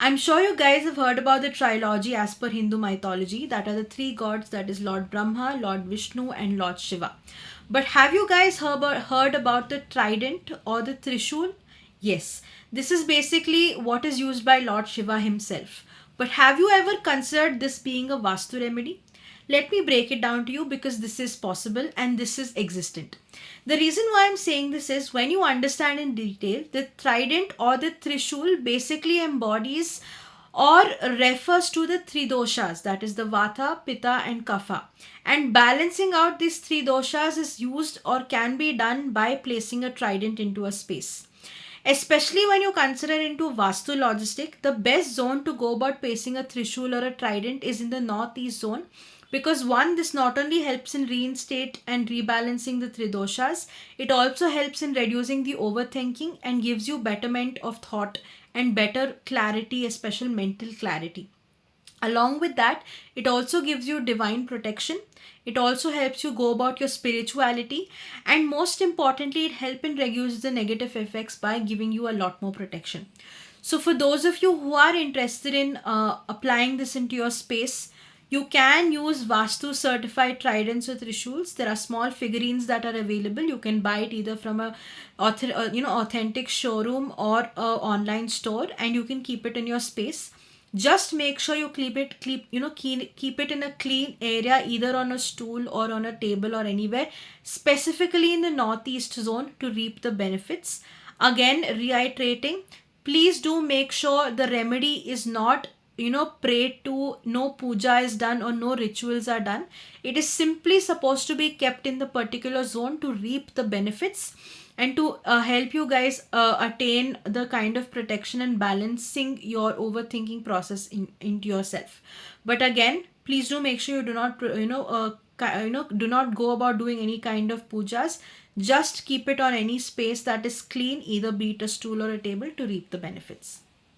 I'm sure you guys have heard about the trilogy as per Hindu mythology, that are the three gods, that is Lord Brahma, Lord Vishnu, and Lord Shiva. But have you guys heard about the trident or the trishul? Yes, this is basically what is used by Lord Shiva himself. But have you ever considered this being a Vastu remedy? Let me break it down to you because this is possible and this is existent. The reason why I'm saying this is when you understand in detail, the trident or the trishul basically embodies or refers to the three doshas, that is the vata, pitta, and kapha. And balancing out these three doshas is used or can be done by placing a trident into a space. Especially when you consider into Vastu logistic, the best zone to go about placing a Trishul or a trident is in the northeast zone, because one, this not only helps in reinstate and rebalancing the tridoshas, it also helps in reducing the overthinking and gives you betterment of thought and better clarity, especially mental clarity. Along with that, it also gives you divine protection. It also helps you go about your spirituality, and most importantly, it helps in reduce the negative effects by giving you a lot more protection. So for those of you who are interested in applying this into your space, you can use Vastu certified tridents or trishuls. There are small figurines that are available. You can buy it either from a authentic showroom or a online store, and you can keep it in your space. Just make sure you keep it in a clean area, either on a stool or on a table or anywhere, specifically in the northeast zone, to reap the benefits. Again, reiterating, please do make sure the remedy is not prayed to, no puja is done or no rituals are done. It is simply supposed to be kept in the particular zone to reap the benefits and to help you guys attain the kind of protection and balancing your overthinking process into yourself. But again, please do make sure you do not do not go about doing any kind of pujas. Just keep it on any space that is clean, either be it a stool or a table, to reap the benefits.